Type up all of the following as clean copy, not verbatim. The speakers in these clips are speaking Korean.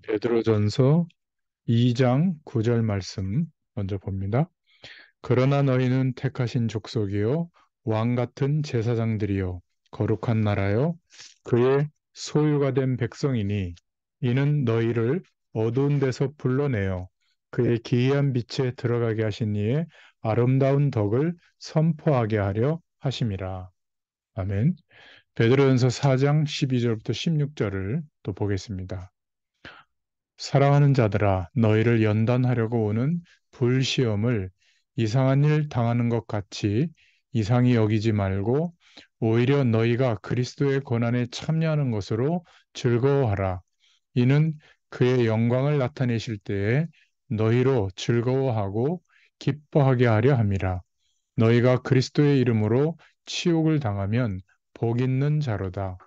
베드로전서 2장 9절 말씀 먼저 봅니다. 그러나 너희는 택하신 족속이요 왕 같은 제사장들이요 거룩한 나라요 그의 소유가 된 백성이니 이는 너희를 어두운 데서 불러내어 그의 기이한 빛에 들어가게 하신 이의 아름다운 덕을 선포하게 하려 하심이라. 아멘. 베드로전서 4장 12절부터 16절을 또 보겠습니다. 사랑하는 자들아, 너희를 연단하려고 오는 불시험을 이상한 일 당하는 것 같이 이상히 여기지 말고 오히려 너희가 그리스도의 고난에 참여하는 것으로 즐거워하라. 이는 그의 영광을 나타내실 때에 너희로 즐거워하고 기뻐하게 하려 함이라. 너희가 그리스도의 이름으로 치욕을 당하면 복 있는 자로다.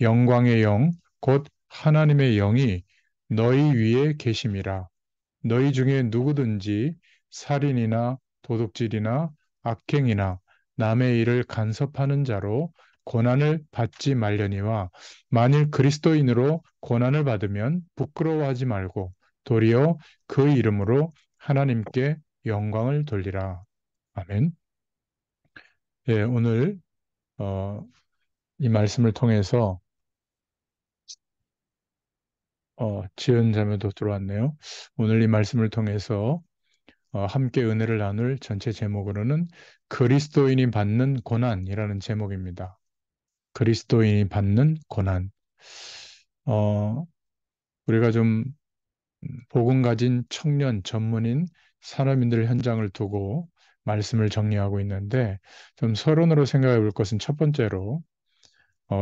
영광의 영, 곧 하나님의 영이 너희 위에 계심이라. 너희 중에 누구든지 살인이나 도둑질이나 악행이나 남의 일을 간섭하는 자로 고난을 받지 말려니와 만일 그리스도인으로 고난을 받으면 부끄러워하지 말고 도리어 그 이름으로 하나님께 영광을 돌리라. 아멘. 예, 오늘 이 말씀을 통해서 지은 자매도 들어왔네요. 오늘 이 말씀을 통해서 함께 은혜를 나눌 전체 제목으로는 그리스도인이 받는 고난이라는 제목입니다. 그리스도인이 받는 고난. 어, 우리가 좀 복음 가진 청년 전문인 산업인들 현장을 두고 말씀을 정리하고 있는데 좀 서론으로 생각해 볼 것은 첫 번째로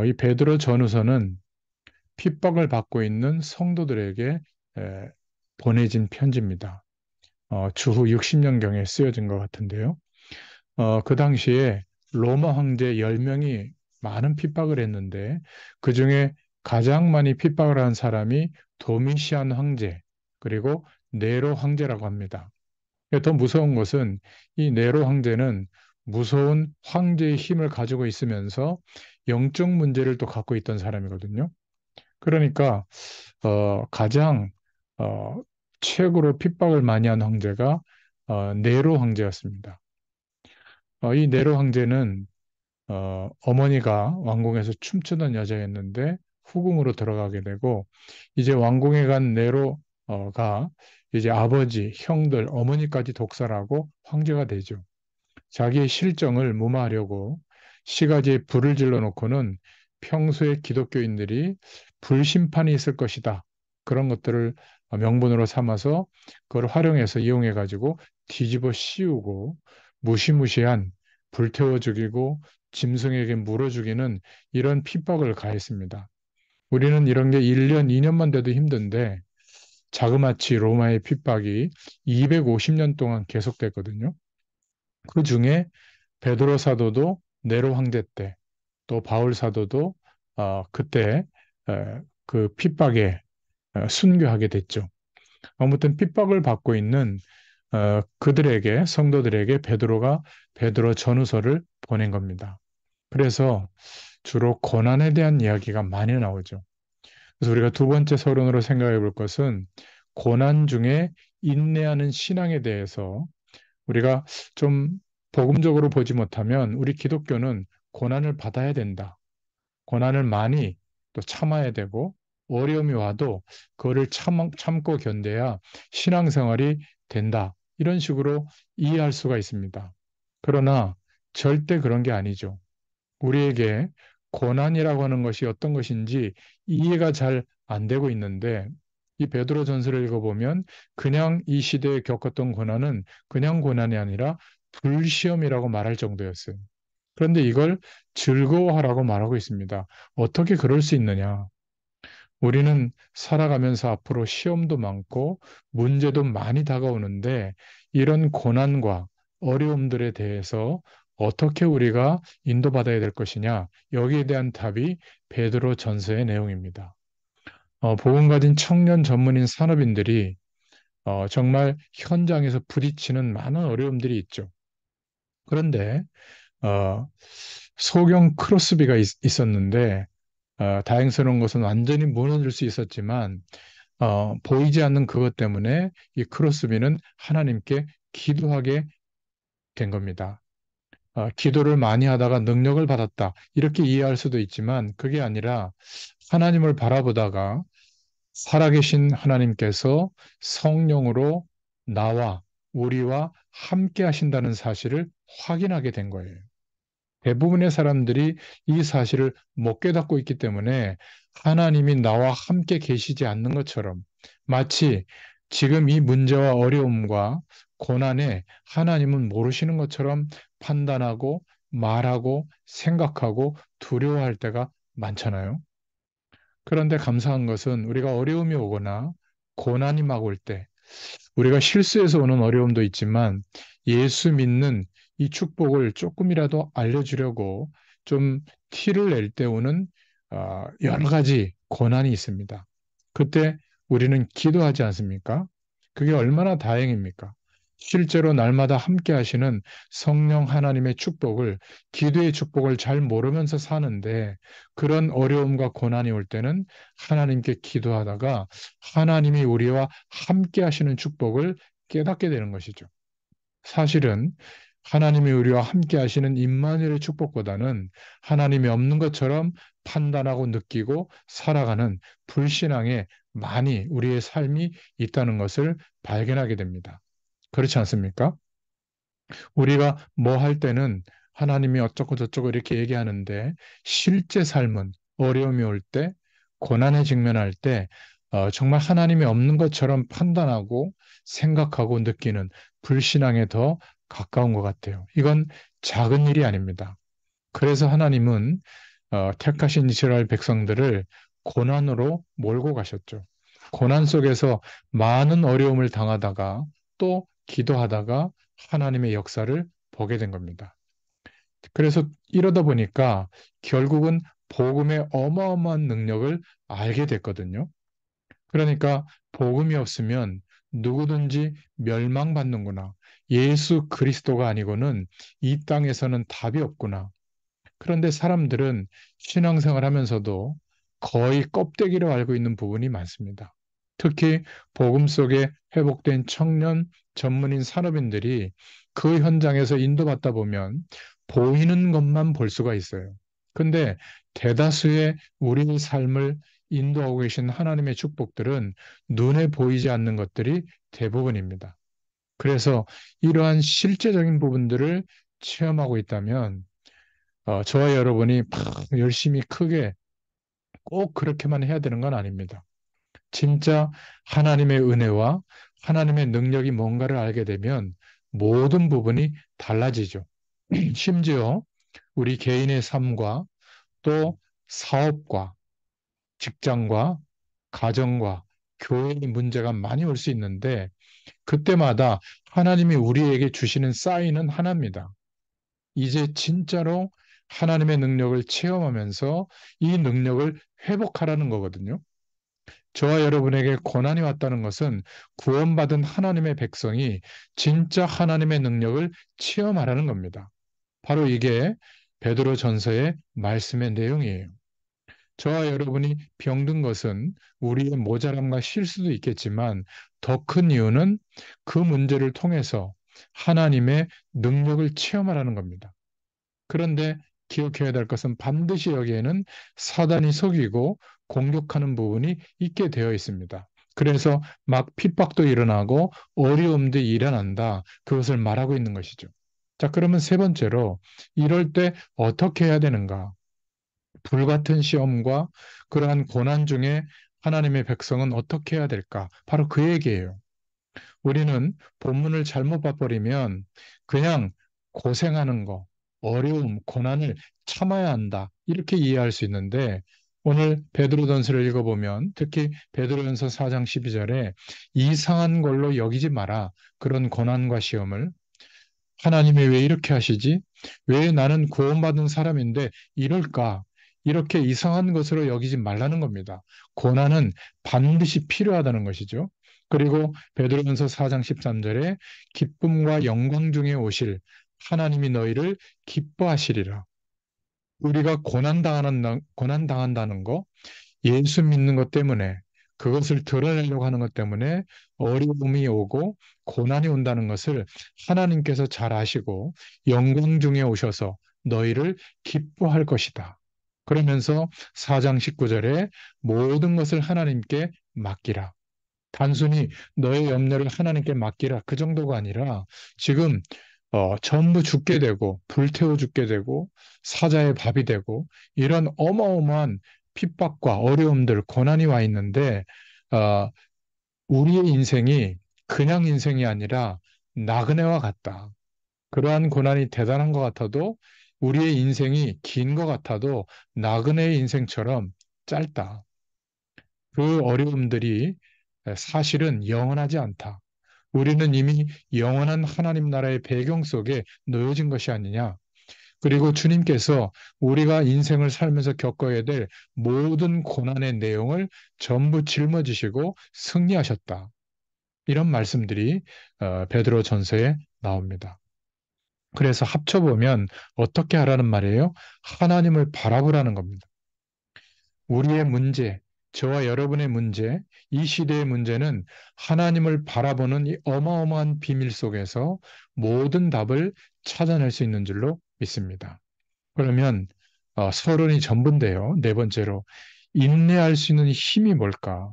이 베드로 전후서는 핍박을 받고 있는 성도들에게 에, 보내진 편지입니다. 주후 60년경에 쓰여진 것 같은데요. 그 당시에 로마 황제 10명이 많은 핍박을 했는데 그 중에 가장 많이 핍박을 한 사람이 도미시안 황제 그리고 네로 황제라고 합니다. 더 무서운 것은 이 네로 황제는 무서운 황제의 힘을 가지고 있으면서 영적 문제를 또 갖고 있던 사람이거든요. 그러니까 가장 어, 최고로 핍박을 많이 한 황제가 네로 황제였습니다. 이 네로 황제는 어머니가 왕궁에서 춤추던 여자였는데 후궁으로 들어가게 되고 이제 왕궁에 간 네로가 이제 아버지, 형들, 어머니까지 독살하고 황제가 되죠. 자기의 실정을 무마하려고 시가지에 불을 질러 놓고는 평소에 기독교인들이 불심판이 있을 것이다. 그런 것들을 명분으로 삼아서 그걸 활용해서 이용해 가지고 뒤집어 씌우고 무시무시한 불태워 죽이고 짐승에게 물어 죽이는 이런 핍박을 가했습니다. 우리는 이런 게 1년, 2년만 돼도 힘든데 자그마치 로마의 핍박이 250년 동안 계속됐거든요. 그 중에 베드로 사도도 네로 황제 때, 또 바울 사도도 그때 그 핍박에 순교하게 됐죠. 아무튼 핍박을 받고 있는 그들에게 성도들에게 베드로가 베드로 전후서를 보낸 겁니다. 그래서 주로 고난에 대한 이야기가 많이 나오죠. 그래서 우리가 두 번째 서론으로 생각해 볼 것은 고난 중에 인내하는 신앙에 대해서 우리가 좀 복음적으로 보지 못하면 우리 기독교는 고난을 받아야 된다. 고난을 많이 또 참아야 되고 어려움이 와도 그거를 참고 견뎌야 신앙생활이 된다. 이런 식으로 이해할 수가 있습니다. 그러나 절대 그런 게 아니죠. 우리에게 고난이라고 하는 것이 어떤 것인지 이해가 잘 안 되고 있는데 이 베드로 전서를 읽어보면 그냥 이 시대에 겪었던 고난은 그냥 고난이 아니라 불시험이라고 말할 정도였어요. 그런데 이걸 즐거워하라고 말하고 있습니다. 어떻게 그럴 수 있느냐? 우리는 살아가면서 앞으로 시험도 많고 문제도 많이 다가오는데 이런 고난과 어려움들에 대해서 어떻게 우리가 인도받아야 될 것이냐? 여기에 대한 답이 베드로 전서의 내용입니다. 복음 가진 청년 전문인 산업인들이 정말 현장에서 부딪히는 많은 어려움들이 있죠. 그런데 어, 소경 크로스비가 있었는데 다행스러운 것은 완전히 무너질 수 있었지만 보이지 않는 그것 때문에 이 크로스비는 하나님께 기도하게 된 겁니다. 기도를 많이 하다가 능력을 받았다. 이렇게 이해할 수도 있지만 그게 아니라 하나님을 바라보다가 살아계신 하나님께서 성령으로 나와 우리와 함께 하신다는 사실을 확인하게 된 거예요. 대부분의 사람들이 이 사실을 못 깨닫고 있기 때문에 하나님이 나와 함께 계시지 않는 것처럼 마치 지금 이 문제와 어려움과 고난에 하나님은 모르시는 것처럼 판단하고 말하고 생각하고 두려워할 때가 많잖아요. 그런데 감사한 것은 우리가 어려움이 오거나 고난이 막 올 때, 우리가 실수해서 오는 어려움도 있지만 예수 믿는 이 축복을 조금이라도 알려주려고 좀 티를 낼 때 오는 여러 가지 고난이 있습니다. 그때 우리는 기도하지 않습니까? 그게 얼마나 다행입니까? 실제로 날마다 함께 하시는 성령 하나님의 축복을, 기도의 축복을 잘 모르면서 사는데 그런 어려움과 고난이 올 때는 하나님께 기도하다가 하나님이 우리와 함께 하시는 축복을 깨닫게 되는 것이죠. 사실은 하나님이 우리와 함께 하시는 임마누엘의 축복보다는 하나님이 없는 것처럼 판단하고 느끼고 살아가는 불신앙에 많이 우리의 삶이 있다는 것을 발견하게 됩니다. 그렇지 않습니까? 우리가 뭐 할 때는 하나님이 어쩌고 저쩌고 이렇게 얘기하는데 실제 삶은 어려움이 올 때, 고난에 직면할 때 정말 하나님이 없는 것처럼 판단하고 생각하고 느끼는 불신앙에 더 가까운 것 같아요. 이건 작은 일이 아닙니다. 그래서 하나님은 택하신 이스라엘 백성들을 고난으로 몰고 가셨죠. 고난 속에서 많은 어려움을 당하다가 또 기도하다가 하나님의 역사를 보게 된 겁니다. 그래서 이러다 보니까 결국은 복음의 어마어마한 능력을 알게 됐거든요. 그러니까 복음이 없으면 누구든지 멸망받는구나. 예수 그리스도가 아니고는 이 땅에서는 답이 없구나. 그런데 사람들은 신앙생활 하면서도 거의 껍데기로 알고 있는 부분이 많습니다. 특히 복음 속에 회복된 청년 전문인 산업인들이 그 현장에서 인도받다 보면 보이는 것만 볼 수가 있어요. 근데 대다수의 우리의 삶을 인도하고 계신 하나님의 축복들은 눈에 보이지 않는 것들이 대부분입니다. 그래서 이러한 실제적인 부분들을 체험하고 있다면 저와 여러분이 막 열심히 크게 꼭 그렇게만 해야 되는 건 아닙니다. 진짜 하나님의 은혜와 하나님의 능력이 뭔가를 알게 되면 모든 부분이 달라지죠. 심지어 우리 개인의 삶과 또 사업과 직장과 가정과 교회의 문제가 많이 올 수 있는데 그때마다 하나님이 우리에게 주시는 사인은 하나입니다. 이제 진짜로 하나님의 능력을 체험하면서 이 능력을 회복하라는 거거든요. 저와 여러분에게 고난이 왔다는 것은 구원받은 하나님의 백성이 진짜 하나님의 능력을 체험하라는 겁니다. 바로 이게 베드로 전서의 말씀의 내용이에요. 저와 여러분이 병든 것은 우리의 모자람과 실수도 있겠지만 더 큰 이유는 그 문제를 통해서 하나님의 능력을 체험하라는 겁니다. 그런데 기억해야 될 것은 반드시 여기에는 사단이 속이고 공격하는 부분이 있게 되어 있습니다. 그래서 막 핍박도 일어나고 어려움도 일어난다. 그것을 말하고 있는 것이죠. 자, 그러면 세 번째로 이럴 때 어떻게 해야 되는가? 불같은 시험과 그러한 고난 중에 하나님의 백성은 어떻게 해야 될까? 바로 그 얘기예요. 우리는 본문을 잘못 봐버리면 그냥 고생하는 거, 어려움, 고난을 참아야 한다. 이렇게 이해할 수 있는데 오늘 베드로전서를 읽어보면 특히 베드로전서 4장 12절에 이상한 걸로 여기지 마라. 그런 고난과 시험을 하나님이 왜 이렇게 하시지? 왜 나는 구원받은 사람인데 이럴까? 이렇게 이상한 것으로 여기지 말라는 겁니다. 고난은 반드시 필요하다는 것이죠. 그리고 베드로전서 4장 13절에 기쁨과 영광 중에 오실 하나님이 너희를 기뻐하시리라. 우리가 고난 당한다는 거, 예수 믿는 것 때문에 그것을 드러내려고 하는 것 때문에 어려움이 오고 고난이 온다는 것을 하나님께서 잘 아시고 영광 중에 오셔서 너희를 기뻐할 것이다. 그러면서 4장 19절에 모든 것을 하나님께 맡기라. 단순히 너의 염려를 하나님께 맡기라 그 정도가 아니라 지금 전부 죽게 되고 불태워 죽게 되고 사자의 밥이 되고 이런 어마어마한 핍박과 어려움들 고난이 와 있는데 어, 우리의 인생이 그냥 인생이 아니라 나그네와 같다. 그러한 고난이 대단한 것 같아도 우리의 인생이 긴 것 같아도 나그네의 인생처럼 짧다. 그 어려움들이 사실은 영원하지 않다. 우리는 이미 영원한 하나님 나라의 배경 속에 놓여진 것이 아니냐. 그리고 주님께서 우리가 인생을 살면서 겪어야 될 모든 고난의 내용을 전부 짊어지시고 승리하셨다. 이런 말씀들이 베드로 전서에 나옵니다. 그래서 합쳐보면 어떻게 하라는 말이에요? 하나님을 바라보라는 겁니다. 우리의 문제, 저와 여러분의 문제, 이 시대의 문제는 하나님을 바라보는 이 어마어마한 비밀 속에서 모든 답을 찾아낼 수 있는 줄로 믿습니다. 그러면 서론이 전부인데요. 네 번째로 인내할 수 있는 힘이 뭘까?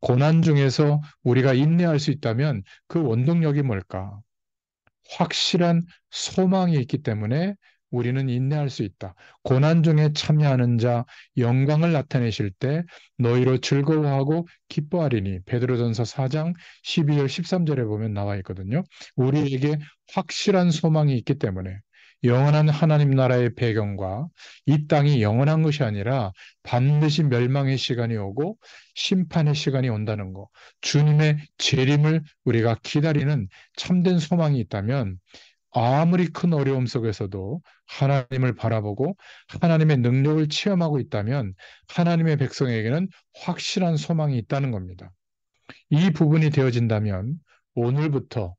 고난 중에서 우리가 인내할 수 있다면 그 원동력이 뭘까? 확실한 소망이 있기 때문에 우리는 인내할 수 있다. 고난 중에 참여하는 자 영광을 나타내실 때 너희로 즐거워하고 기뻐하리니 베드로전서 4장 12절 13절에 보면 나와 있거든요. 우리에게 확실한 소망이 있기 때문에 영원한 하나님 나라의 배경과 이 땅이 영원한 것이 아니라 반드시 멸망의 시간이 오고 심판의 시간이 온다는 것, 주님의 재림을 우리가 기다리는 참된 소망이 있다면 아무리 큰 어려움 속에서도 하나님을 바라보고 하나님의 능력을 체험하고 있다면 하나님의 백성에게는 확실한 소망이 있다는 겁니다. 이 부분이 되어진다면 오늘부터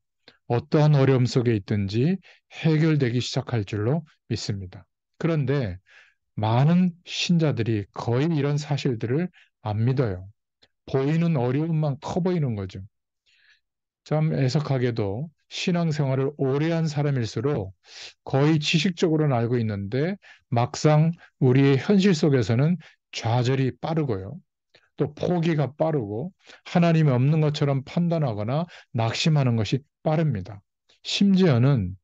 어떠한 어려움 속에 있든지 해결되기 시작할 줄로 믿습니다. 그런데 많은 신자들이 거의 이런 사실들을 안 믿어요. 보이는 어려움만 커 보이는 거죠. 참 애석하게도 신앙생활을 오래 한 사람일수록 거의 지식적으로는 알고 있는데 막상 우리의 현실 속에서는 좌절이 빠르고요. 또 포기가 빠르고 하나님이 없는 것처럼 판단하거나 낙심하는 것이 빠릅니다. 심지어는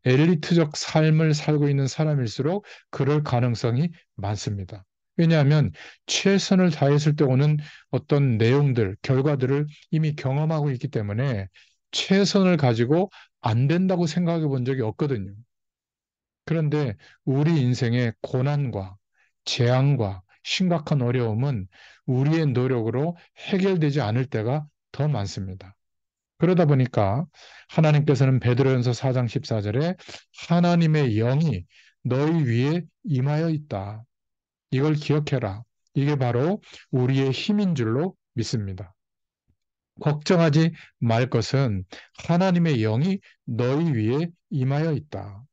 엘리트적 삶을 살고 있는 사람일수록 그럴 가능성이 많습니다. 왜냐하면 최선을 다했을 때 오는 어떤 내용들, 결과들을 이미 경험하고 있기 때문에 최선을 가지고 안 된다고 생각해 본 적이 없거든요. 그런데 우리 인생의 고난과 재앙과 심각한 어려움은 우리의 노력으로 해결되지 않을 때가 더 많습니다. 그러다 보니까 하나님께서는 베드로전서 4장 14절에 하나님의 영이 너희 위에 임하여 있다. 이걸 기억해라. 이게 바로 우리의 힘인 줄로 믿습니다. 걱정하지 말 것은 하나님의 영이 너희 위에 임하여 있다.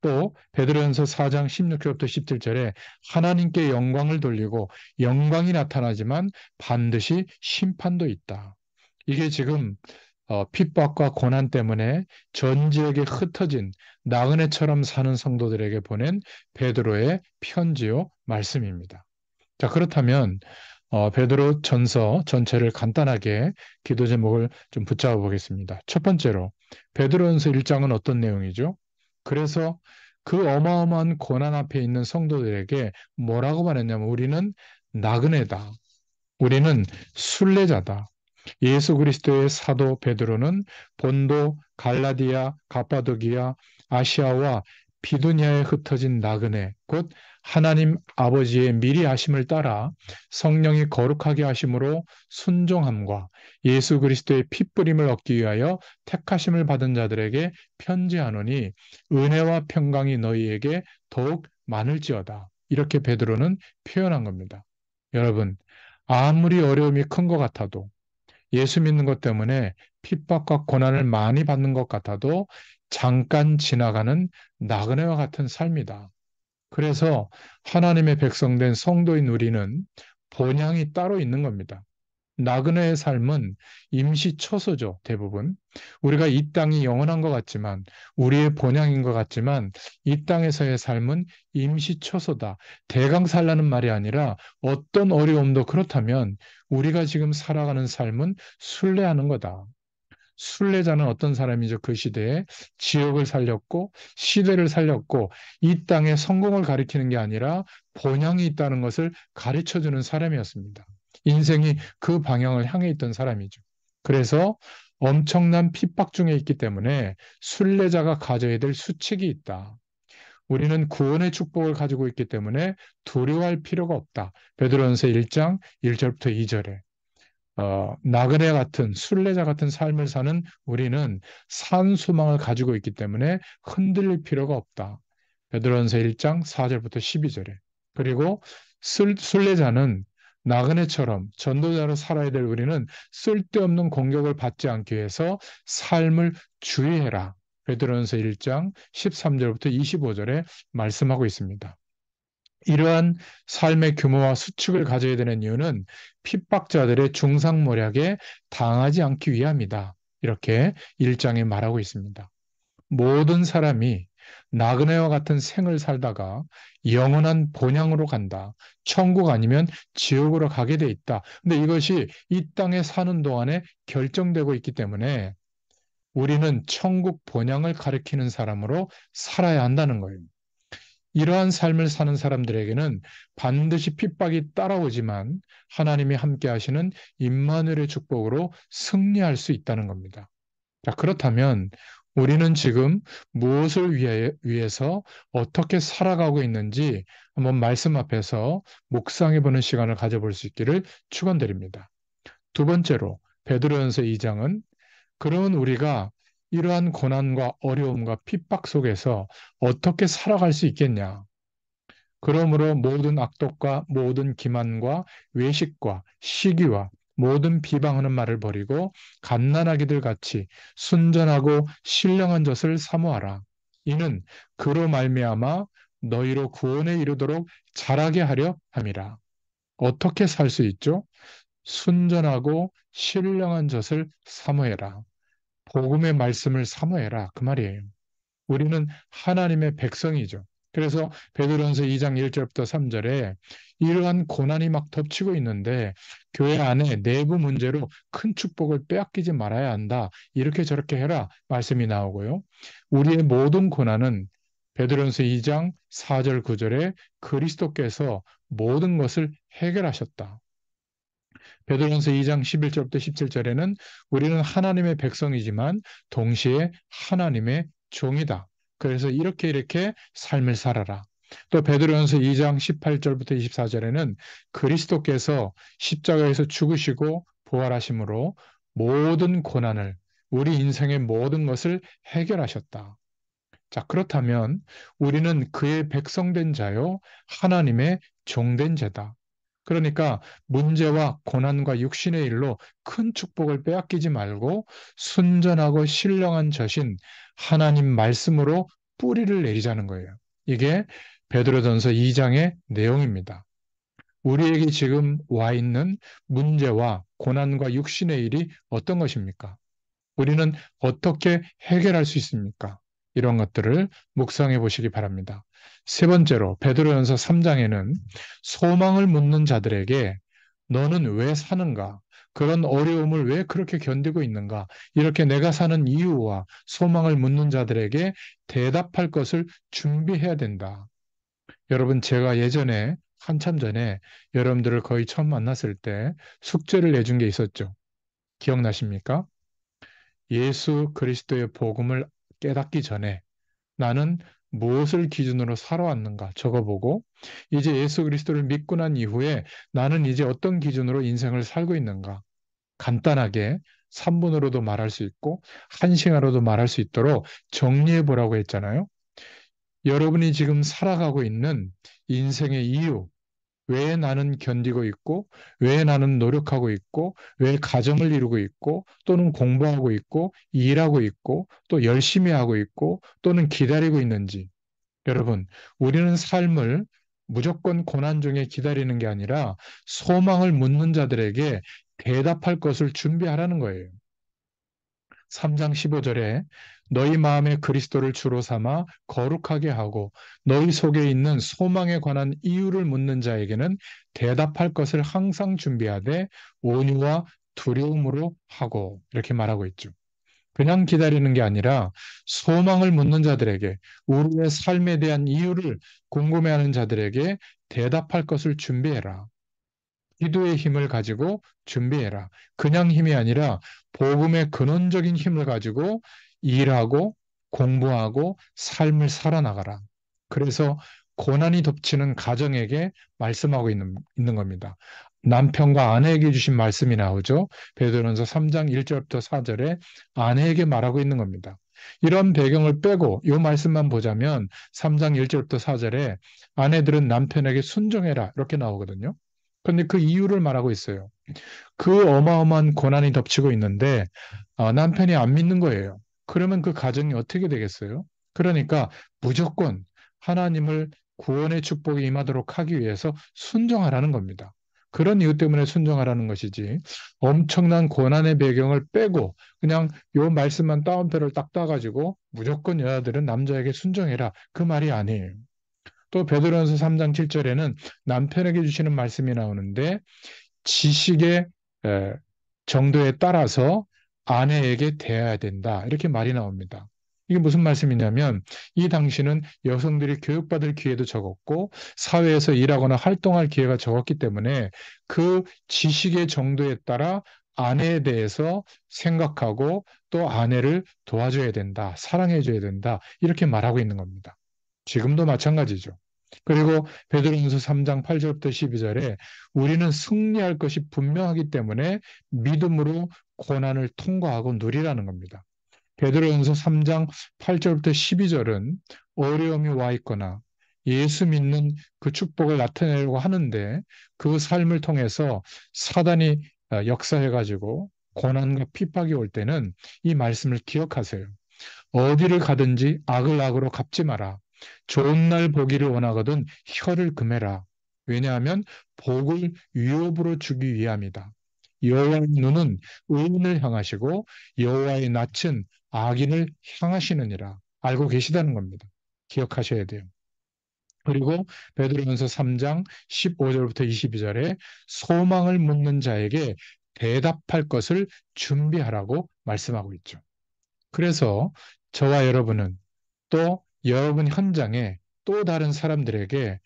또 베드로전서 4장 16절부터 17절에 하나님께 영광을 돌리고 영광이 나타나지만 반드시 심판도 있다. 이게 지금 핍박과 고난 때문에 전 지역에 흩어진 나그네처럼 사는 성도들에게 보낸 베드로의 편지요 말씀입니다. 자, 그렇다면 베드로 전서 전체를 간단하게 기도 제목을 좀 붙잡아 보겠습니다. 첫 번째로 베드로전서 1장은 어떤 내용이죠? 그래서 그 어마어마한 고난 앞에 있는 성도들에게 뭐라고 말했냐면 우리는 나그네다. 우리는 순례자다. 예수 그리스도의 사도 베드로는 본도, 갈라디아, 가파도기아, 아시아와 비두니아에 흩어진 나그네, 곧 하나님 아버지의 미리 하심을 따라 성령이 거룩하게 하심으로 순종함과 예수 그리스도의 핏부림을 얻기 위하여 택하심을 받은 자들에게 편지하노니 은혜와 평강이 너희에게 더욱 많을지어다. 이렇게 베드로는 표현한 겁니다. 여러분, 아무리 어려움이 큰 것 같아도 예수 믿는 것 때문에 핍박과 고난을 많이 받는 것 같아도 잠깐 지나가는 나그네와 같은 삶이다. 그래서 하나님의 백성된 성도인 우리는 본향이 따로 있는 겁니다. 나그네의 삶은 임시처소죠, 대부분. 우리가 이 땅이 영원한 것 같지만, 우리의 본향인 것 같지만, 이 땅에서의 삶은 임시처소다. 대강살라는 말이 아니라 어떤 어려움도 그렇다면 우리가 지금 살아가는 삶은 순례하는 거다. 순례자는 어떤 사람이죠? 그 시대에 지역을 살렸고 시대를 살렸고 이 땅의 성공을 가리키는 게 아니라 본향이 있다는 것을 가르쳐 주는 사람이었습니다. 인생이 그 방향을 향해 있던 사람이죠. 그래서 엄청난 핍박 중에 있기 때문에 순례자가 가져야 될 수칙이 있다. 우리는 구원의 축복을 가지고 있기 때문에 두려워할 필요가 없다. 베드로전서 1장 1절부터 2절에 나그네 같은 순례자 같은 삶을 사는 우리는 산 소망을 가지고 있기 때문에 흔들릴 필요가 없다. 베드로전서 1장 4절부터 12절에. 그리고 순례자는 나그네처럼 전도자로 살아야 될 우리는 쓸데없는 공격을 받지 않기 위해서 삶을 주의해라. 베드로전서 1장 13절부터 25절에 말씀하고 있습니다. 이러한 삶의 규모와 수칙을 가져야 되는 이유는 핍박자들의 중상모략에 당하지 않기 위함이다. 이렇게 1장에 말하고 있습니다. 모든 사람이 나그네와 같은 생을 살다가 영원한 본향으로 간다. 천국 아니면 지옥으로 가게 돼 있다. 근데 이것이 이 땅에 사는 동안에 결정되고 있기 때문에 우리는 천국 본향을 가리키는 사람으로 살아야 한다는 거예요. 이러한 삶을 사는 사람들에게는 반드시 핍박이 따라오지만 하나님이 함께 하시는 임마누엘의 축복으로 승리할 수 있다는 겁니다. 자, 그렇다면 우리는 지금 무엇을 위해서 어떻게 살아가고 있는지 한번 말씀 앞에서 묵상해 보는 시간을 가져볼 수 있기를 축원드립니다. 두 번째로 베드로전서 2장은 그러면 우리가 이러한 고난과 어려움과 핍박 속에서 어떻게 살아갈 수 있겠냐? 그러므로 모든 악독과 모든 기만과 외식과 시기와 모든 비방하는 말을 버리고 갓난아기들 같이 순전하고 신령한 젖을 사모하라. 이는 그로 말미암아 너희로 구원에 이르도록 자라게 하려 함이라. 어떻게 살 수 있죠? 순전하고 신령한 젖을 사모해라. 복음의 말씀을 사모해라. 그 말이에요. 우리는 하나님의 백성이죠. 그래서 베드로전서 2장 1절부터 3절에 이러한 고난이 막 덮치고 있는데 교회 안에 내부 문제로 큰 축복을 빼앗기지 말아야 한다. 이렇게 저렇게 해라 말씀이 나오고요. 우리의 모든 고난은 베드로전서 2장 4절 9절에 그리스도께서 모든 것을 해결하셨다. 베드로전서 2장 11절부터 17절에는 우리는 하나님의 백성이지만 동시에 하나님의 종이다. 그래서 이렇게 삶을 살아라. 또 베드로전서 2장 18절부터 24절에는 그리스도께서 십자가에서 죽으시고 부활하심으로 모든 고난을 우리 인생의 모든 것을 해결하셨다. 자, 그렇다면 우리는 그의 백성된 자요, 하나님의 종된 자다. 그러니까 문제와 고난과 육신의 일로 큰 축복을 빼앗기지 말고 순전하고 신령한 젖인 하나님 말씀으로 뿌리를 내리자는 거예요. 이게 베드로전서 2장의 내용입니다. 우리에게 지금 와 있는 문제와 고난과 육신의 일이 어떤 것입니까? 우리는 어떻게 해결할 수 있습니까? 이런 것들을 묵상해 보시기 바랍니다. 세 번째로 베드로전서 3장에는 소망을 묻는 자들에게 너는 왜 사는가? 그런 어려움을 왜 그렇게 견디고 있는가? 이렇게 내가 사는 이유와 소망을 묻는 자들에게 대답할 것을 준비해야 된다. 여러분, 제가 예전에 한참 전에 여러분들을 거의 처음 만났을 때 숙제를 내준 게 있었죠. 기억나십니까? 예수 그리스도의 복음을 깨닫기 전에 나는 무엇을 기준으로 살아왔는가 적어보고 이제 예수 그리스도를 믿고 난 이후에 나는 이제 어떤 기준으로 인생을 살고 있는가 간단하게 3분으로도 말할 수 있고 1시간으로도 말할 수 있도록 정리해 보라고 했잖아요. 여러분이 지금 살아가고 있는 인생의 이유, 왜 나는 견디고 있고, 왜 나는 노력하고 있고, 왜 가정을 이루고 있고, 또는 공부하고 있고, 일하고 있고, 또 열심히 하고 있고, 또는 기다리고 있는지. 여러분, 우리는 삶을 무조건 고난 중에 기다리는 게 아니라 소망을 묻는 자들에게 대답할 것을 준비하라는 거예요. 3장 15절에 너희 마음에 그리스도를 주로 삼아 거룩하게 하고 너희 속에 있는 소망에 관한 이유를 묻는 자에게는 대답할 것을 항상 준비하되 온유와 두려움으로 하고 이렇게 말하고 있죠. 그냥 기다리는 게 아니라 소망을 묻는 자들에게 우리의 삶에 대한 이유를 궁금해하는 자들에게 대답할 것을 준비해라. 기도의 힘을 가지고 준비해라. 그냥 힘이 아니라 복음의 근원적인 힘을 가지고 일하고 공부하고 삶을 살아나가라. 그래서 고난이 덮치는 가정에게 말씀하고 있는 겁니다. 남편과 아내에게 주신 말씀이 나오죠. 베드로전서 3장 1절부터 4절에 아내에게 말하고 있는 겁니다. 이런 배경을 빼고 이 말씀만 보자면 3장 1절부터 4절에 아내들은 남편에게 순종해라 이렇게 나오거든요. 근데 그 이유를 말하고 있어요. 그 어마어마한 고난이 덮치고 있는데 남편이 안 믿는 거예요. 그러면 그 가정이 어떻게 되겠어요? 그러니까 무조건 하나님을 구원의 축복이 임하도록 하기 위해서 순종하라는 겁니다. 그런 이유 때문에 순종하라는 것이지 엄청난 고난의 배경을 빼고 그냥 요 말씀만 따옴표를 딱 따가지고 무조건 여자들은 남자에게 순종해라 그 말이 아니에요. 또 베드로전서 3장 7절에는 남편에게 주시는 말씀이 나오는데 지식의 에, 정도에 따라서 아내에게 대해야 된다. 이렇게 말이 나옵니다. 이게 무슨 말씀이냐면 이 당시는 여성들이 교육받을 기회도 적었고 사회에서 일하거나 활동할 기회가 적었기 때문에 그 지식의 정도에 따라 아내에 대해서 생각하고 또 아내를 도와줘야 된다. 사랑해줘야 된다. 이렇게 말하고 있는 겁니다. 지금도 마찬가지죠. 그리고 베드로전서 3장 8절부터 12절에 우리는 승리할 것이 분명하기 때문에 믿음으로 고난을 통과하고 누리라는 겁니다. 베드로전서 3장 8절부터 12절은 어려움이 와 있거나 예수 믿는 그 축복을 나타내려고 하는데 그 삶을 통해서 사단이 역사해가지고 고난과 핍박이 올 때는 이 말씀을 기억하세요. 어디를 가든지 악을 악으로 갚지 마라. 좋은 날 보기를 원하거든 혀를 금해라. 왜냐하면 복을 유업으로 주기 위함이다. 여호와의 눈은 의인을 향하시고 여호와의 낯은 악인을 향하시느니라. 알고 계시다는 겁니다. 기억하셔야 돼요. 그리고 베드로전서 3장 15절부터 22절에 소망을 묻는 자에게 대답할 것을 준비하라고 말씀하고 있죠. 그래서 저와 여러분은 또 여러분 현장에 또 다른 사람들에게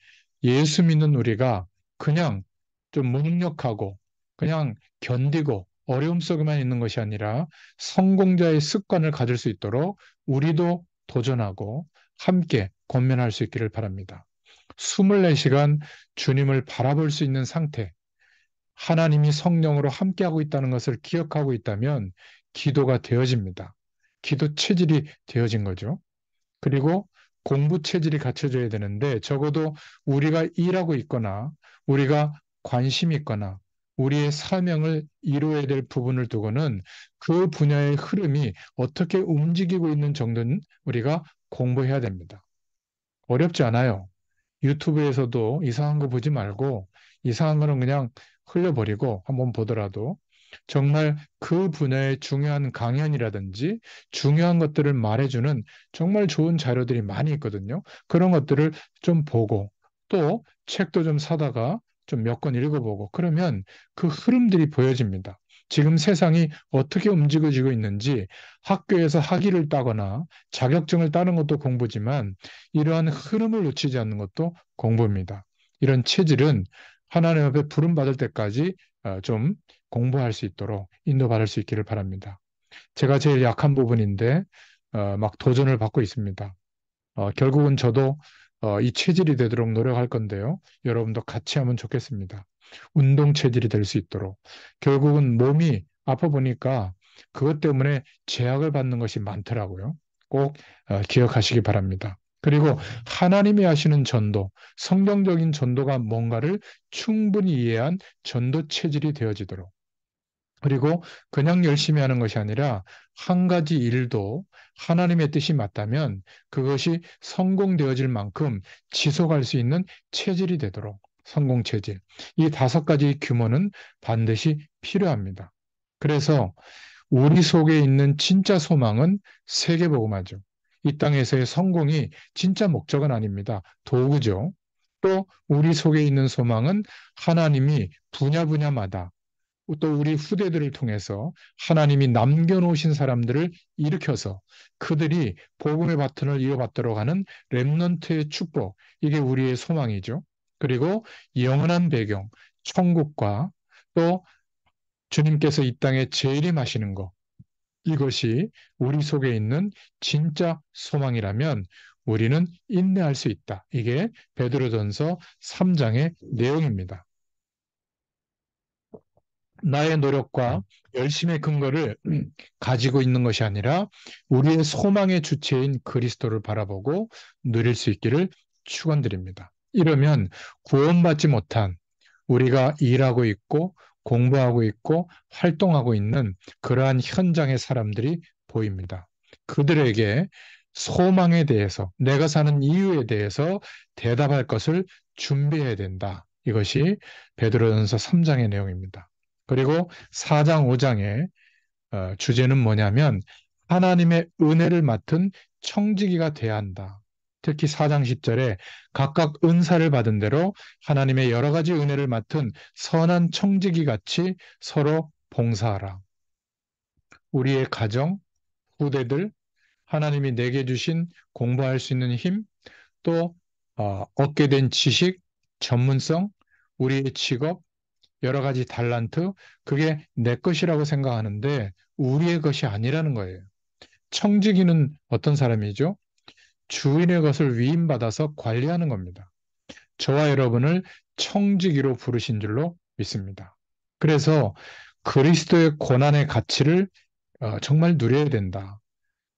예수 믿는 우리가 그냥 좀 무능력하고 그냥 견디고 어려움 속에만 있는 것이 아니라 성공자의 습관을 가질 수 있도록 우리도 도전하고 함께 권면할 수 있기를 바랍니다. 24시간 주님을 바라볼 수 있는 상태, 하나님이 성령으로 함께하고 있다는 것을 기억하고 있다면 기도가 되어집니다. 기도 체질이 되어진 거죠. 그리고 공부 체질이 갖춰져야 되는데 적어도 우리가 일하고 있거나 우리가 관심 있거나 우리의 사명을 이루어야 될 부분을 두고는 그 분야의 흐름이 어떻게 움직이고 있는 정도는 우리가 공부해야 됩니다. 어렵지 않아요. 유튜브에서도 이상한 거 보지 말고 이상한 거는 그냥 흘려버리고 한번 보더라도 정말 그 분야의 중요한 강연이라든지 중요한 것들을 말해주는 정말 좋은 자료들이 많이 있거든요. 그런 것들을 좀 보고 또 책도 좀 사다가 좀 몇 권 읽어보고 그러면 그 흐름들이 보여집니다. 지금 세상이 어떻게 움직여지고 있는지 학교에서 학위를 따거나 자격증을 따는 것도 공부지만 이러한 흐름을 놓치지 않는 것도 공부입니다. 이런 체질은 하나님 앞에 부름받을 때까지 좀 공부할 수 있도록 인도받을 수 있기를 바랍니다. 제가 제일 약한 부분인데 막 도전을 받고 있습니다. 결국은 저도 이 체질이 되도록 노력할 건데요. 여러분도 같이 하면 좋겠습니다. 운동 체질이 될 수 있도록. 결국은 몸이 아파 보니까 그것 때문에 제약을 받는 것이 많더라고요. 꼭 기억하시기 바랍니다. 그리고 하나님이 하시는 전도, 성경적인 전도가 뭔가를 충분히 이해한 전도 체질이 되어지도록. 그리고 그냥 열심히 하는 것이 아니라 한 가지 일도 하나님의 뜻이 맞다면 그것이 성공되어질 만큼 지속할 수 있는 체질이 되도록 성공 체질. 이 5가지 규모는 반드시 필요합니다. 그래서 우리 속에 있는 진짜 소망은 세계복음화죠. 이 땅에서의 성공이 진짜 목적은 아닙니다. 도구죠. 또 우리 속에 있는 소망은 하나님이 분야 분야마다 또 우리 후대들을 통해서 하나님이 남겨놓으신 사람들을 일으켜서 그들이 복음의 바톤을 이어받도록 하는 렘넌트의 축복, 이게 우리의 소망이죠. 그리고 영원한 배경, 천국과 또 주님께서 이 땅에 재림하시는 것, 이것이 우리 속에 있는 진짜 소망이라면 우리는 인내할 수 있다. 이게 베드로전서 3장의 내용입니다. 나의 노력과 열심의 근거를 가지고 있는 것이 아니라 우리의 소망의 주체인 그리스도를 바라보고 누릴 수 있기를 축원드립니다. 이러면 구원받지 못한 우리가 일하고 있고 공부하고 있고 활동하고 있는 그러한 현장의 사람들이 보입니다. 그들에게 소망에 대해서, 내가 사는 이유에 대해서 대답할 것을 준비해야 된다. 이것이 베드로전서 3장의 내용입니다. 그리고 4장, 5장의 주제는 뭐냐면 하나님의 은혜를 맡은 청지기가 돼야 한다. 특히 4장 10절에 각각 은사를 받은 대로 하나님의 여러 가지 은혜를 맡은 선한 청지기 같이 서로 봉사하라. 우리의 가정, 후대들, 하나님이 내게 주신 공부할 수 있는 힘, 또 얻게 된 지식, 전문성, 우리의 직업, 여러 가지 달란트, 그게 내 것이라고 생각하는데 우리의 것이 아니라는 거예요. 청지기는 어떤 사람이죠? 주인의 것을 위임받아서 관리하는 겁니다. 저와 여러분을 청지기로 부르신 줄로 믿습니다. 그래서 그리스도의 고난의 가치를 정말 누려야 된다.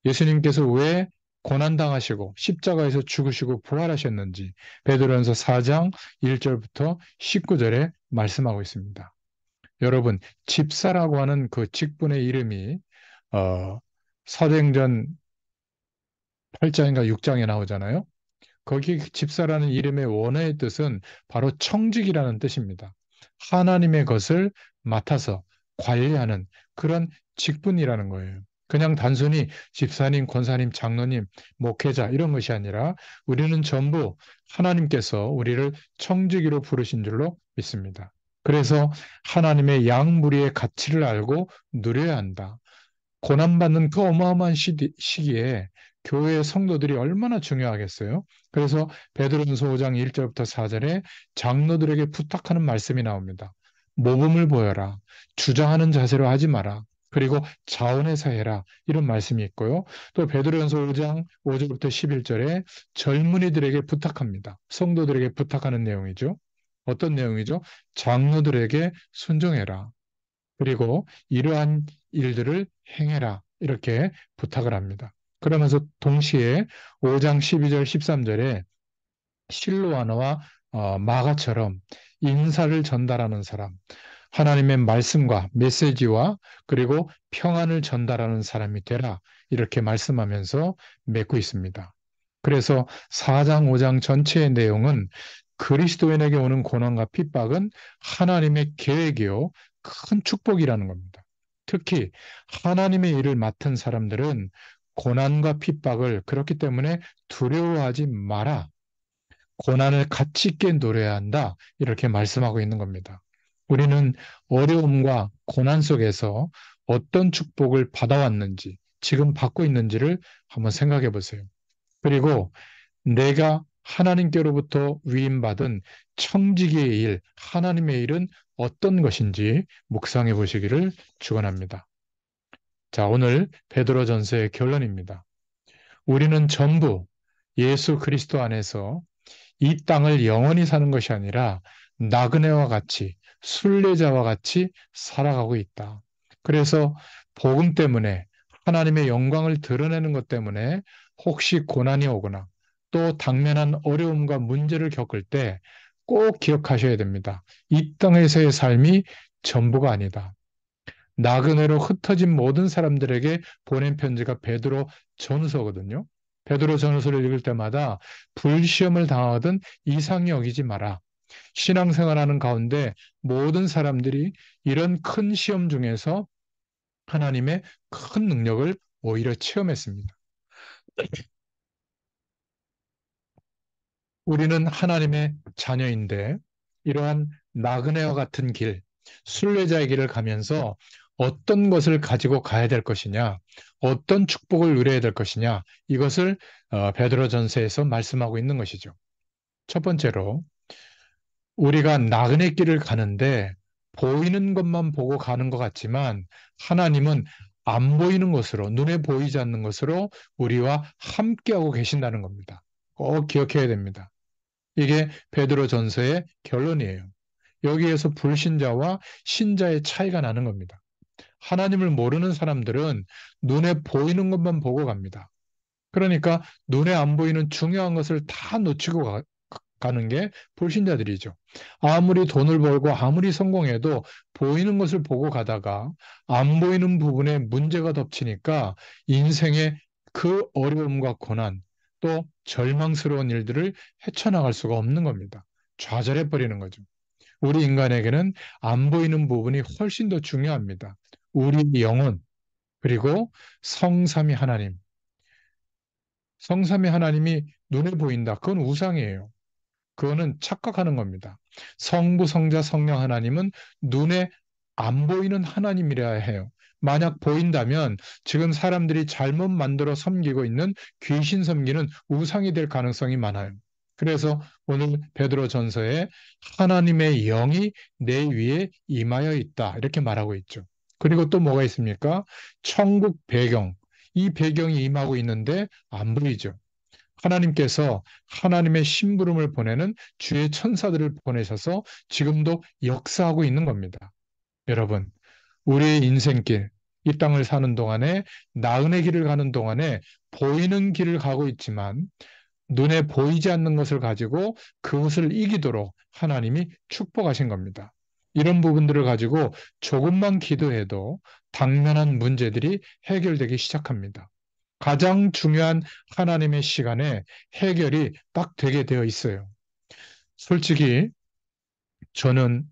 예수님께서 왜 고난당하시고 십자가에서 죽으시고 부활하셨는지 베드로전서 4장 1절부터 19절에 말씀하고 있습니다. 여러분, 집사라고 하는 그 직분의 이름이 사도행전 8장인가 6장에 나오잖아요. 거기 집사라는 이름의 원어의 뜻은 바로 청직이라는 뜻입니다. 하나님의 것을 맡아서 관리하는 그런 직분이라는 거예요. 그냥 단순히 집사님, 권사님, 장로님, 목회자 이런 것이 아니라 우리는 전부 하나님께서 우리를 청지기로 부르신 줄로 믿습니다. 그래서 하나님의 양무리의 가치를 알고 누려야 한다. 고난받는 그 어마어마한 시기에 교회의 성도들이 얼마나 중요하겠어요? 그래서 베드로전서 5장 1절부터 4절에 장로들에게 부탁하는 말씀이 나옵니다. 모범을 보여라. 주장하는 자세로 하지 마라. 그리고 자원해서 해라. 이런 말씀이 있고요. 또 베드로전서 5장 5절부터 11절에 젊은이들에게 부탁합니다. 성도들에게 부탁하는 내용이죠. 어떤 내용이죠? 장로들에게 순종해라. 그리고 이러한 일들을 행해라. 이렇게 부탁을 합니다. 그러면서 동시에 5장 12절 13절에 실로아너와 마가처럼 인사를 전달하는 사람, 하나님의 말씀과 메시지와 그리고 평안을 전달하는 사람이 되라. 이렇게 말씀하면서 맺고 있습니다. 그래서 4장, 5장 전체의 내용은 그리스도인에게 오는 고난과 핍박은 하나님의 계획이요, 큰 축복이라는 겁니다. 특히 하나님의 일을 맡은 사람들은 고난과 핍박을 그렇기 때문에 두려워하지 마라. 고난을 가치 있게 노려야 한다. 이렇게 말씀하고 있는 겁니다. 우리는 어려움과 고난 속에서 어떤 축복을 받아왔는지, 지금 받고 있는지를 한번 생각해 보세요. 그리고 내가 하나님께로부터 위임받은 청지기의 일, 하나님의 일은 어떤 것인지 묵상해 보시기를 축원합니다. 자, 오늘 베드로전서의 결론입니다. 우리는 전부 예수 그리스도 안에서 이 땅을 영원히 사는 것이 아니라 나그네와 같이 순례자와 같이 살아가고 있다. 그래서 복음 때문에 하나님의 영광을 드러내는 것 때문에 혹시 고난이 오거나 또 당면한 어려움과 문제를 겪을 때 꼭 기억하셔야 됩니다. 이 땅에서의 삶이 전부가 아니다. 나그네로 흩어진 모든 사람들에게 보낸 편지가 베드로 전서거든요. 베드로 전서를 읽을 때마다 불시험을 당하든 이상히 여기지 마라. 신앙생활하는 가운데 모든 사람들이 이런 큰 시험 중에서 하나님의 큰 능력을 오히려 체험했습니다. 우리는 하나님의 자녀인데 이러한 나그네와 같은 길, 순례자의 길을 가면서 어떤 것을 가지고 가야 될 것이냐, 어떤 축복을 누려야 될 것이냐, 이것을 베드로전서에서 말씀하고 있는 것이죠. 첫 번째로 우리가 나그네 길을 가는데 보이는 것만 보고 가는 것 같지만 하나님은 안 보이는 것으로, 눈에 보이지 않는 것으로 우리와 함께하고 계신다는 겁니다. 꼭 기억해야 됩니다. 이게 베드로전서의 결론이에요. 여기에서 불신자와 신자의 차이가 나는 겁니다. 하나님을 모르는 사람들은 눈에 보이는 것만 보고 갑니다. 그러니까 눈에 안 보이는 중요한 것을 다 놓치고 가는 게 불신자들이죠. 아무리 돈을 벌고 아무리 성공해도 보이는 것을 보고 가다가 안 보이는 부분에 문제가 덮치니까 인생의 그 어려움과 고난 또 절망스러운 일들을 헤쳐나갈 수가 없는 겁니다. 좌절해 버리는 거죠. 우리 인간에게는 안 보이는 부분이 훨씬 더 중요합니다. 우리 영혼 그리고 성삼위 하나님. 성삼위 하나님이 눈에 보인다. 그건 우상이에요. 그거는 착각하는 겁니다. 성부, 성자, 성령 하나님은 눈에 안 보이는 하나님이라 해요. 만약 보인다면 지금 사람들이 잘못 만들어 섬기고 있는 귀신 섬기는 우상이 될 가능성이 많아요. 그래서 오늘 베드로 전서에 하나님의 영이 내 위에 임하여 있다. 이렇게 말하고 있죠. 그리고 또 뭐가 있습니까? 천국 배경. 이 배경이 임하고 있는데 안 보이죠. 하나님께서 하나님의 심부름을 보내는 주의 천사들을 보내셔서 지금도 역사하고 있는 겁니다. 여러분, 우리의 인생길, 이 땅을 사는 동안에 나은의 길을 가는 동안에 보이는 길을 가고 있지만 눈에 보이지 않는 것을 가지고 그것을 이기도록 하나님이 축복하신 겁니다. 이런 부분들을 가지고 조금만 기도해도 당면한 문제들이 해결되기 시작합니다. 가장 중요한 하나님의 시간에 해결이 딱 되게 되어 있어요. 솔직히 저는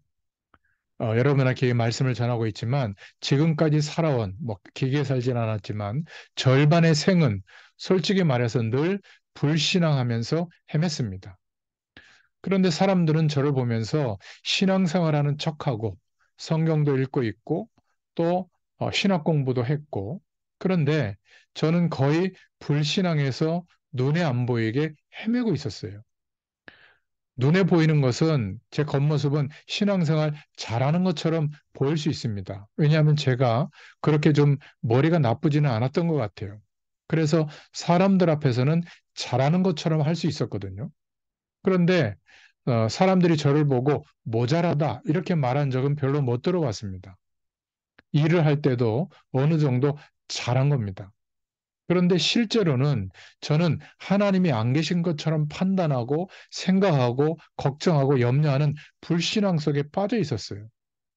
여러분에게 말씀을 전하고 있지만 지금까지 살아온 뭐 길게 살진 않았지만 절반의 생은 솔직히 말해서 늘 불신앙하면서 헤맸습니다. 그런데 사람들은 저를 보면서 신앙생활하는 척하고 성경도 읽고 있고 또 신학 공부도 했고 그런데 저는 거의 불신앙에서 눈에 안 보이게 헤매고 있었어요. 눈에 보이는 것은 제 겉모습은 신앙생활 잘하는 것처럼 보일 수 있습니다. 왜냐하면 제가 그렇게 좀 머리가 나쁘지는 않았던 것 같아요. 그래서 사람들 앞에서는 잘하는 것처럼 할 수 있었거든요. 그런데 사람들이 저를 보고 모자라다 이렇게 말한 적은 별로 못 들어봤습니다. 일을 할 때도 어느 정도 잘한 겁니다. 그런데 실제로는 저는 하나님이 안 계신 것처럼 판단하고 생각하고 걱정하고 염려하는 불신앙 속에 빠져 있었어요.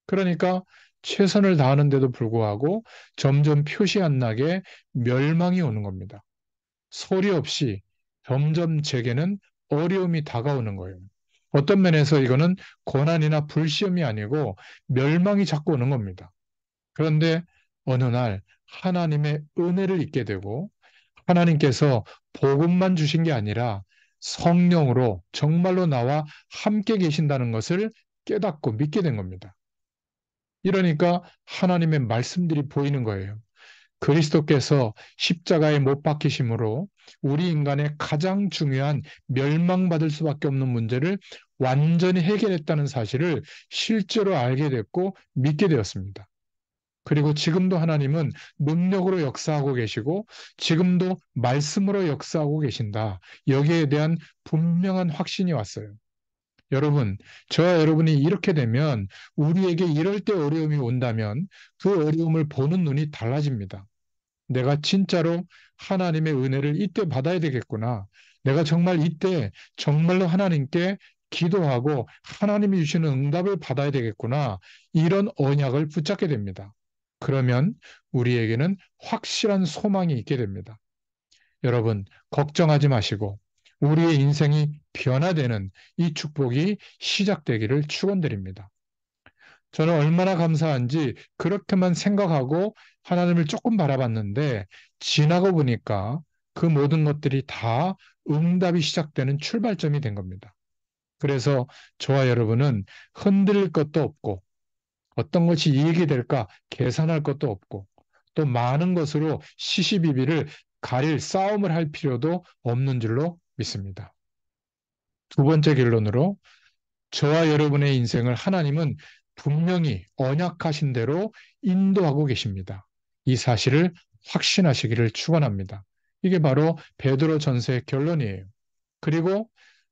그러니까 최선을 다하는데도 불구하고 점점 표시 안 나게 멸망이 오는 겁니다. 소리 없이 점점 제게는 어려움이 다가오는 거예요. 어떤 면에서 이거는 고난이나 불시험이 아니고 멸망이 자꾸 오는 겁니다. 그런데 어느 날 하나님의 은혜를 잊게 되고 하나님께서 복음만 주신 게 아니라 성령으로 정말로 나와 함께 계신다는 것을 깨닫고 믿게 된 겁니다. 이러니까 하나님의 말씀들이 보이는 거예요. 그리스도께서 십자가에 못 박히심으로 우리 인간의 가장 중요한 멸망받을 수밖에 없는 문제를 완전히 해결했다는 사실을 실제로 알게 됐고 믿게 되었습니다. 그리고 지금도 하나님은 능력으로 역사하고 계시고 지금도 말씀으로 역사하고 계신다. 여기에 대한 분명한 확신이 왔어요. 여러분, 저와 여러분이 이렇게 되면 우리에게 이럴 때 어려움이 온다면 그 어려움을 보는 눈이 달라집니다. 내가 진짜로 하나님의 은혜를 이때 받아야 되겠구나. 내가 정말 이때 정말로 하나님께 기도하고 하나님이 주시는 응답을 받아야 되겠구나. 이런 언약을 붙잡게 됩니다. 그러면 우리에게는 확실한 소망이 있게 됩니다. 여러분, 걱정하지 마시고 우리의 인생이 변화되는 이 축복이 시작되기를 축원드립니다. 저는 얼마나 감사한지 그렇게만 생각하고 하나님을 조금 바라봤는데 지나고 보니까 그 모든 것들이 다 응답이 시작되는 출발점이 된 겁니다. 그래서 저와 여러분은 흔들릴 것도 없고 어떤 것이 이익이 될까 계산할 것도 없고 또 많은 것으로 시시비비를 가릴 싸움을 할 필요도 없는 줄로 믿습니다. 두 번째 결론으로 저와 여러분의 인생을 하나님은 분명히 언약하신 대로 인도하고 계십니다. 이 사실을 확신하시기를 축원합니다. 이게 바로 베드로 전서의 결론이에요. 그리고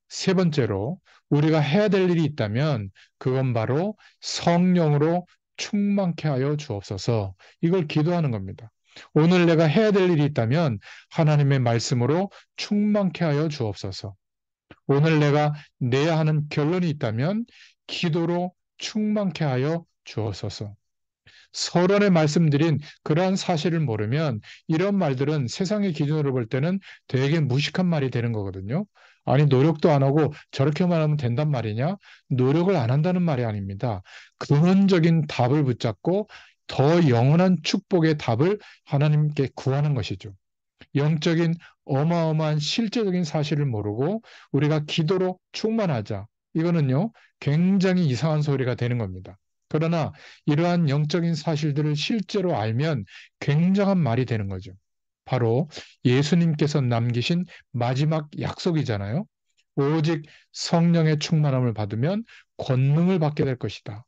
세 번째로 우리가 해야 될 일이 있다면 그건 바로 성령으로 충만케 하여 주옵소서. 이걸 기도하는 겁니다. 오늘 내가 해야 될 일이 있다면 하나님의 말씀으로 충만케 하여 주옵소서. 오늘 내가 내야 하는 결론이 있다면 기도로 충만케 하여 주옵소서. 서론에 말씀드린 그러한 사실을 모르면 이런 말들은 세상의 기준으로 볼 때는 되게 무식한 말이 되는 거거든요. 아니, 노력도 안 하고 저렇게만 하면 된단 말이냐? 노력을 안 한다는 말이 아닙니다. 근원적인 답을 붙잡고 더 영원한 축복의 답을 하나님께 구하는 것이죠. 영적인 어마어마한 실제적인 사실을 모르고 우리가 기도로 충만하자. 이거는요, 굉장히 이상한 소리가 되는 겁니다. 그러나 이러한 영적인 사실들을 실제로 알면 굉장한 말이 되는 거죠. 바로 예수님께서 남기신 마지막 약속이잖아요. 오직 성령의 충만함을 받으면 권능을 받게 될 것이다.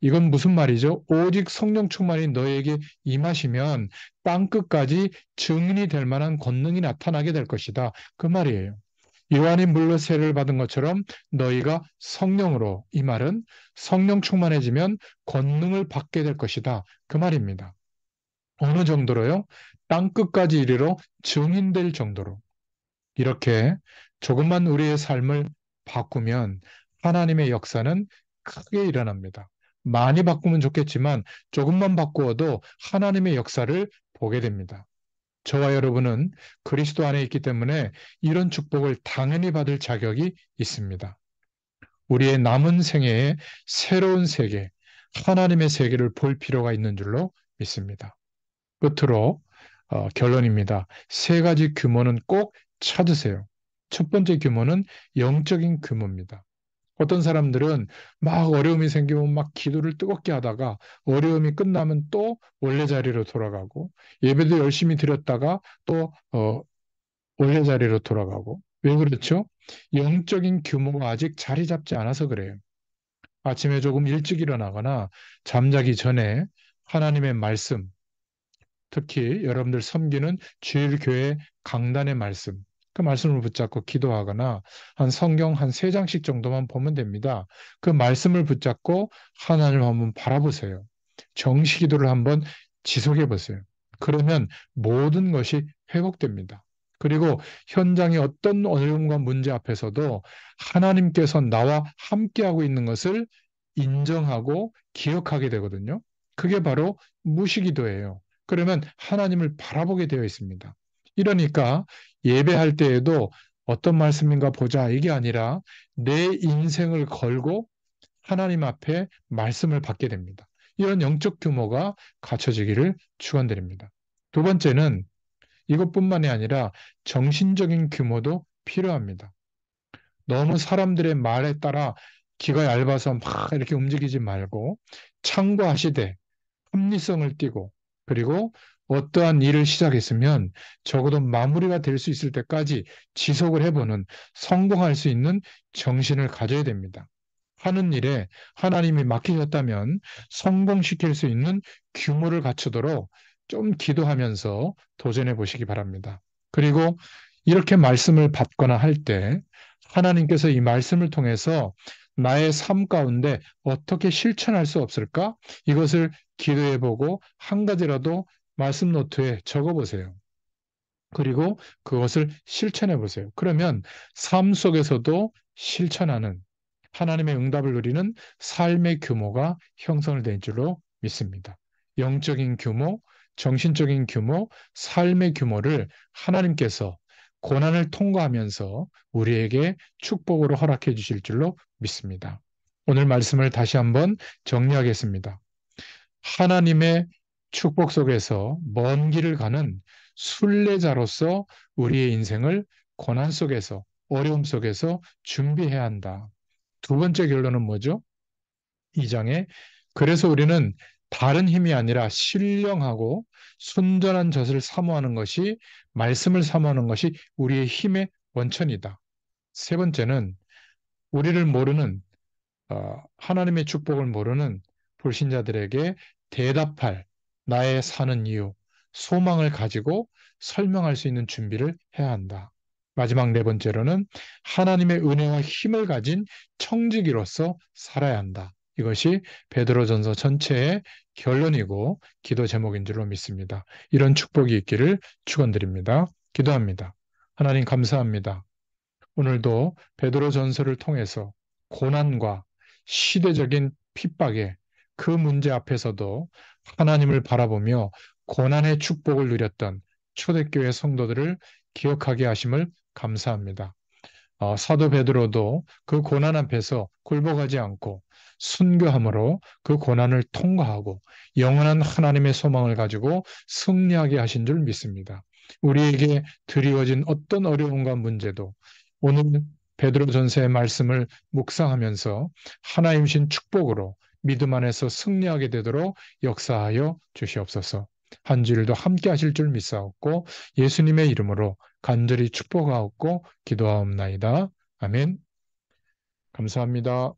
이건 무슨 말이죠? 오직 성령 충만이 너에게 임하시면 땅끝까지 증인이 될 만한 권능이 나타나게 될 것이다. 그 말이에요. 요한이 물로 세를 받은 것처럼 너희가 성령으로, 이 말은 성령 충만해지면 권능을 받게 될 것이다. 그 말입니다. 어느 정도로요? 땅끝까지 이르러 증인될 정도로. 이렇게 조금만 우리의 삶을 바꾸면 하나님의 역사는 크게 일어납니다. 많이 바꾸면 좋겠지만 조금만 바꾸어도 하나님의 역사를 보게 됩니다. 저와 여러분은 그리스도 안에 있기 때문에 이런 축복을 당연히 받을 자격이 있습니다. 우리의 남은 생애에 새로운 세계, 하나님의 세계를 볼 필요가 있는 줄로 믿습니다. 끝으로 결론입니다. 세 가지 규모는 꼭 찾으세요. 첫 번째 규모는 영적인 규모입니다. 어떤 사람들은 막 어려움이 생기면 막 기도를 뜨겁게 하다가 어려움이 끝나면 또 원래 자리로 돌아가고 예배도 열심히 드렸다가 또 원래 자리로 돌아가고 왜 그렇죠? 영적인 규모가 아직 자리 잡지 않아서 그래요. 아침에 조금 일찍 일어나거나 잠자기 전에 하나님의 말씀, 특히 여러분들 섬기는 주일교회 강단의 말씀, 그 말씀을 붙잡고 기도하거나 한 성경 한 세 장씩 정도만 보면 됩니다. 그 말씀을 붙잡고 하나님을 한번 바라보세요. 정시 기도를 한번 지속해 보세요. 그러면 모든 것이 회복됩니다. 그리고 현장의 어떤 어려움과 문제 앞에서도 하나님께서 나와 함께하고 있는 것을 인정하고 기억하게 되거든요. 그게 바로 무시기도예요. 그러면 하나님을 바라보게 되어 있습니다. 이러니까 예배할 때에도 어떤 말씀인가 보자 이게 아니라 내 인생을 걸고 하나님 앞에 말씀을 받게 됩니다. 이런 영적 규모가 갖춰지기를 축원드립니다. 두 번째는 이것뿐만이 아니라 정신적인 규모도 필요합니다. 너무 사람들의 말에 따라 기가 얇아서 막 이렇게 움직이지 말고 참고하시되 합리성을 띠고 그리고 어떠한 일을 시작했으면 적어도 마무리가 될 수 있을 때까지 지속을 해보는 성공할 수 있는 정신을 가져야 됩니다. 하는 일에 하나님이 맡기셨다면 성공시킬 수 있는 규모를 갖추도록 좀 기도하면서 도전해 보시기 바랍니다. 그리고 이렇게 말씀을 받거나 할 때 하나님께서 이 말씀을 통해서 나의 삶 가운데 어떻게 실천할 수 없을까? 이것을 기도해 보고 한 가지라도 말씀 노트에 적어 보세요. 그리고 그것을 실천해 보세요. 그러면 삶 속에서도 실천하는 하나님의 응답을 누리는 삶의 규모가 형성을 된 줄로 믿습니다. 영적인 규모, 정신적인 규모, 삶의 규모를 하나님께서 고난을 통과하면서 우리에게 축복으로 허락해 주실 줄로 믿습니다. 오늘 말씀을 다시 한번 정리하겠습니다. 하나님의 축복 속에서 먼 길을 가는 순례자로서 우리의 인생을 고난 속에서, 어려움 속에서 준비해야 한다. 두 번째 결론은 뭐죠? 이 장에 그래서 우리는 다른 힘이 아니라 신령하고 순전한 젖을 사모하는 것이 말씀을 사모하는 것이 우리의 힘의 원천이다. 세 번째는 우리를 모르는 하나님의 축복을 모르는 불신자들에게 대답할 나의 사는 이유, 소망을 가지고 설명할 수 있는 준비를 해야 한다. 마지막 네 번째로는 하나님의 은혜와 힘을 가진 청지기로서 살아야 한다. 이것이 베드로전서 전체의 결론이고 기도 제목인 줄로 믿습니다. 이런 축복이 있기를 축원드립니다. 기도합니다. 하나님 감사합니다. 오늘도 베드로전서를 통해서 고난과 시대적인 핍박에 그 문제 앞에서도 하나님을 바라보며 고난의 축복을 누렸던 초대교회 성도들을 기억하게 하심을 감사합니다. 사도 베드로도 그 고난 앞에서 굴복하지 않고 순교함으로 그 고난을 통과하고 영원한 하나님의 소망을 가지고 승리하게 하신 줄 믿습니다. 우리에게 드리워진 어떤 어려움과 문제도 오늘 베드로전서의 말씀을 묵상하면서 하나님신 축복으로 믿음 안에서 승리하게 되도록 역사하여 주시옵소서. 한 주일도 함께 하실 줄 믿사옵고 예수님의 이름으로 간절히 축복하옵고 기도하옵나이다. 아멘. 감사합니다.